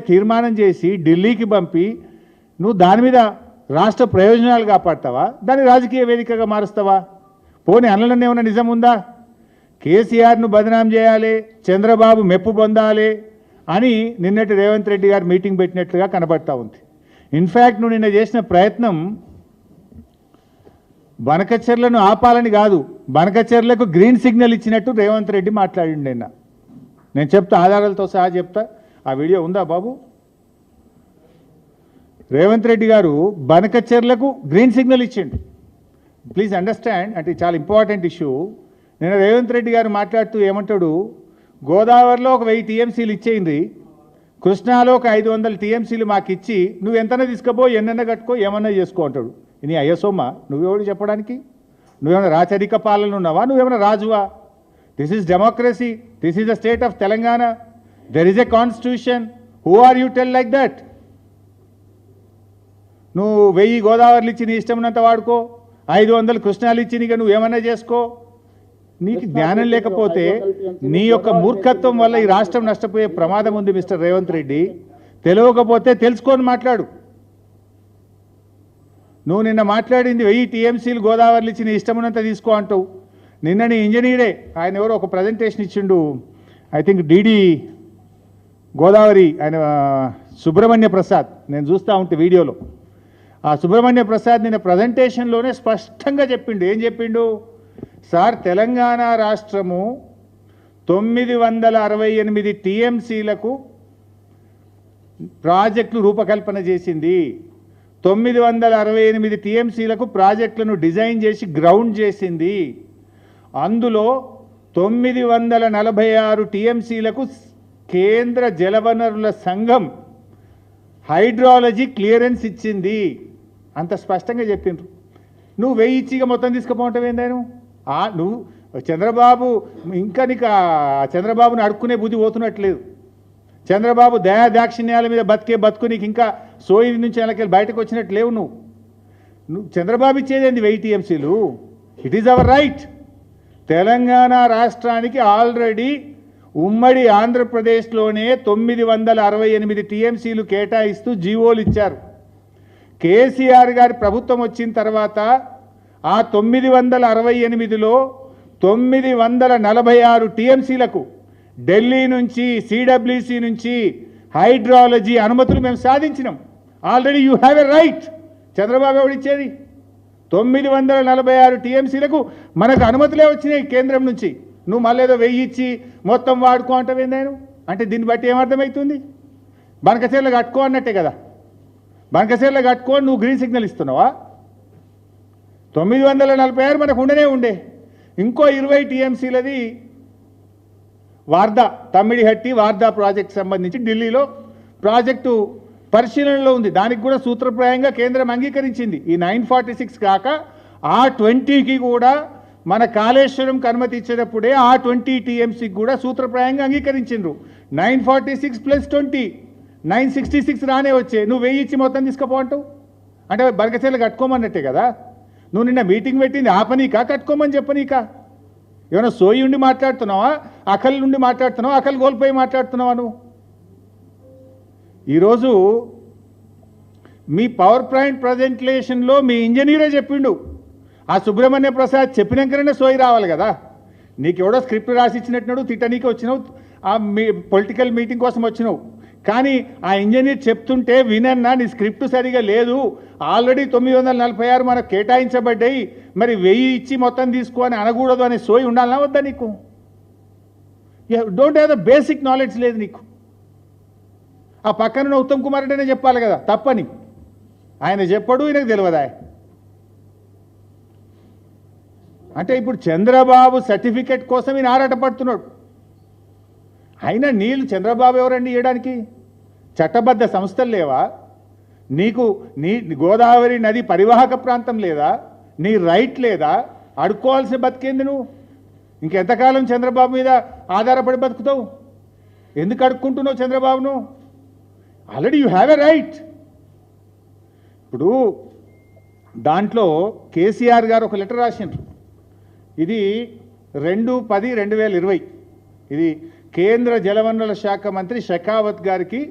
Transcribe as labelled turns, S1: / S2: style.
S1: తీర్మానం చేసి ఢిల్లీకి పంపి నువ్వు దాని మీద రాష్ట్ర ప్రయోజనాలు కాపాడతావా, దాన్ని రాజకీయ వేదికగా మారుస్తావా? పోనీ అనలను ఏమైనా నిజం ఉందా? కేసీఆర్ను బదనాం చేయాలి, చంద్రబాబు మెప్పు పొందాలి అని నిన్నటి రేవంత్ రెడ్డి గారు మీటింగ్ పెట్టినట్లుగా కనబడతా ఉంది. ఇన్ఫ్యాక్ట్ నువ్వు నిన్న చేసిన ప్రయత్నం బనకచెర్లను ఆపాలని కాదు, బనకచెర్లకు గ్రీన్ సిగ్నల్ ఇచ్చినట్టు రేవంత్ రెడ్డి మాట్లాడిండు నిన్న. నేను చెప్తా, ఆధారాలతో సహా చెప్తా. ఆ వీడియో ఉందా బాబు? రేవంత్ రెడ్డి గారు బనకచెర్లకు గ్రీన్ సిగ్నల్ ఇచ్చిండు. ప్లీజ్ అండర్స్టాండ్, అంటే చాలా ఇంపార్టెంట్ ఇష్యూ. నేను రేవంత్ రెడ్డి గారు మాట్లాడుతూ ఏమంటాడు, గోదావరిలో ఒక 1000 టీఎంసీలు ఇచ్చేయింది, కృష్ణాలో ఒక 500 టీఎంసీలు మాకు ఇచ్చి నువ్వు ఎంతనే తీసుకుపో, ఎన్నెన్న కట్టుకో, ఏమన్నా చేసుకో అంటాడు. నీ అయ్యసోమ్మ నువ్వెవడు చెప్పడానికి? నువ్వేమైనా రాచరిక పాలన ఉన్నావా? నువ్వేమైనా రాజువా? This is democracy, this is the state of Telangana, there is a constitution. Who are you tell like that? నువ్వు 1000 గోదావరిలు ఇచ్చి నీ ఇష్టం ఉన్నంత వాడుకో, 500 కృష్ణాలు ఇచ్చి నీకు నువ్వు ఏమన్నా చేసుకో. నీకు జ్ఞానం లేకపోతే నీ యొక్క మూర్ఖత్వం వల్ల ఈ రాష్ట్రం నష్టపోయే ప్రమాదం ఉంది మిస్టర్ రేవంత్ రెడ్డి. తెలియకపోతే తెలుసుకొని మాట్లాడు. నువ్వు నిన్న మాట్లాడింది 1000 టీఎంసీలు గోదావరిలు ఇచ్చి నీ ఇష్టం ఉన్నంత తీసుకో అంటావు. నిన్న నీ ఇంజనీరే ఆయన ఎవరో ఒక ప్రజెంటేషన్ ఇచ్చిండు, ఐ థింక్ డిడి గోదావరి, ఆయన సుబ్రహ్మణ్య ప్రసాద్, నేను చూస్తూ ఉంటే వీడియోలో. ఆ సుబ్రహ్మణ్య ప్రసాద్ నిన్న ప్రజెంటేషన్లోనే స్పష్టంగా చెప్పిండు. ఏం చెప్పిండు? సార్, తెలంగాణ రాష్ట్రము 968 టీఎంసీలకు ప్రాజెక్టులు రూపకల్పన చేసింది. 968 టీఎంసీలకు ప్రాజెక్టులను డిజైన్ చేసి గ్రౌండ్ చేసింది. అందులో 946 టీఎంసీలకు కేంద్ర జలవనరుల సంఘం హైడ్రాలజీ క్లియరెన్స్ ఇచ్చింది. అంత స్పష్టంగా చెప్పిండ్రు. నువ్వు 1000 ఇచ్చిగా మొత్తం తీసుకుపోవటమేందాను? నువ్వు చంద్రబాబు ఇంకా నీకు చంద్రబాబుని అడుక్కునే బుద్ధి పోతున్నట్లేదు. చంద్రబాబు దయా దాక్షిణ్యాల మీద బతుకు నీకు ఇంకా సోయి నుంచి నెలకెళ్ళి బయటకు వచ్చినట్టు లేవు. నువ్వు చంద్రబాబు ఇచ్చేదేంది 1000 టీఎంసీలు? It is our right. Telangana రాష్ట్రానికి ఆల్రెడీ ఉమ్మడి ఆంధ్రప్రదేశ్లోనే 968 టీఎంసీలు కేటాయిస్తూ జీవోలు ఇచ్చారు. కేసీఆర్ గారి ప్రభుత్వం వచ్చిన తర్వాత ఆ 968లో 946 టీఎంసీలకు ఢిల్లీ నుంచి, సిడబ్ల్యూసి నుంచి హైడ్రాలజీ అనుమతులు మేము సాధించినాం. Already you have a right. Chandrababu ఎవడిచ్చేది? 946 టీఎంసీలకు మనకు అనుమతులే వచ్చినాయి కేంద్రం నుంచి. నువ్వు మళ్ళీ ఏదో 1000 ఇచ్చి మొత్తం వాడుకో అంటావేందాను? అంటే దీన్ని బట్టి ఏమర్థమవుతుంది? బనకచెర్ల కట్టుకో అన్నట్టే కదా. బనకచెర్ల కట్టుకో నువ్వు గ్రీన్ సిగ్నల్ ఇస్తున్నావా? 946 మనకు ఉండే. ఇంకో 20 టీఎంసీలది వార్దా, తమ్మిడిహట్టి వార్దా ప్రాజెక్ట్ సంబంధించి ఢిల్లీలో ప్రాజెక్టు పరిశీలనలో ఉంది. దానికి కూడా సూత్రప్రాయంగా కేంద్రం అంగీకరించింది. ఈ 946 కాక ఆ 20కి కూడా మన కాళేశ్వరంకి అనుమతి ఇచ్చేటప్పుడే ఆ 20 టీఎంసీకి కూడా సూత్రప్రాయంగా అంగీకరించిండ్రు. 946 + 20 966 రానే వచ్చే. నువ్వు 1000 ఇచ్చి మొత్తం తీసుకుపోంటావు అంటే బనకచెర్ల కట్టుకోమన్నట్టే కదా. నువ్వు నిన్న మీటింగ్ పెట్టింది ఆపనీకా, కట్టుకోమని చెప్పనీకా? ఏమైనా సోయి ఉండి మాట్లాడుతున్నావా, అకల్ నుండి మాట్లాడుతున్నావా, అకల్ కోల్పోయి మాట్లాడుతున్నావా? నువ్వు ఈరోజు మీ పవర్ పాయింట్ ప్రజెంటేషన్లో మీ ఇంజనీరే చెప్పిండు. ఆ సుబ్రహ్మణ్య ప్రసాద్ చెప్పినాకనే సోయి రావాలి కదా. నీకు ఎవడో స్క్రిప్ట్ రాసి ఇచ్చినట్టున్నాడు, తిట్టనీకి వచ్చినావు, ఆ పొలిటికల్ మీటింగ్ కోసం వచ్చినావు. కానీ ఆ ఇంజనీర్ చెప్తుంటే వినన్నా, నీ స్క్రిప్ట్ సరిగా లేదు, ఆల్రెడీ 946 మనకు కేటాయించబడ్డాయి, మరి 1000 ఇచ్చి మొత్తం తీసుకో అని అనకూడదు అనే సోయి ఉండాలన్నా వద్దా నీకు? Don't have the basic knowledge లేదు నీకు. ఆ పక్కన ఉత్తమ్ కుమార్ రెడ్డినే చెప్పాలి కదా తప్పని. ఆయన చెప్పడు, ఈయనకు తెలియదా? అంటే ఇప్పుడు చంద్రబాబు సర్టిఫికెట్ కోసం ఈయన ఆరాటపడుతున్నాడు. అయినా నీళ్ళు చంద్రబాబు ఎవరండి ఇవ్వడానికి? చట్టబద్ధ సంస్థలు లేవా నీకు? నీ గోదావరి నది పరివాహక ప్రాంతం లేదా? నీ రైట్ లేదా? అడుక్కోవాల్సిన బతికేంది నువ్వు? ఇంకెంతకాలం చంద్రబాబు మీద ఆధారపడి బతుకుతావు? ఎందుకు అడుక్కుంటున్నావు చంద్రబాబును? Already you have a right. ఇప్పుడు దాంట్లో కేసీఆర్ గారు ఒక లెటర్ రాసిండ్రు. ఇది 2/10/2020. ఇది కేంద్ర జలవనరుల శాఖ మంత్రి షెకావత్ గారికి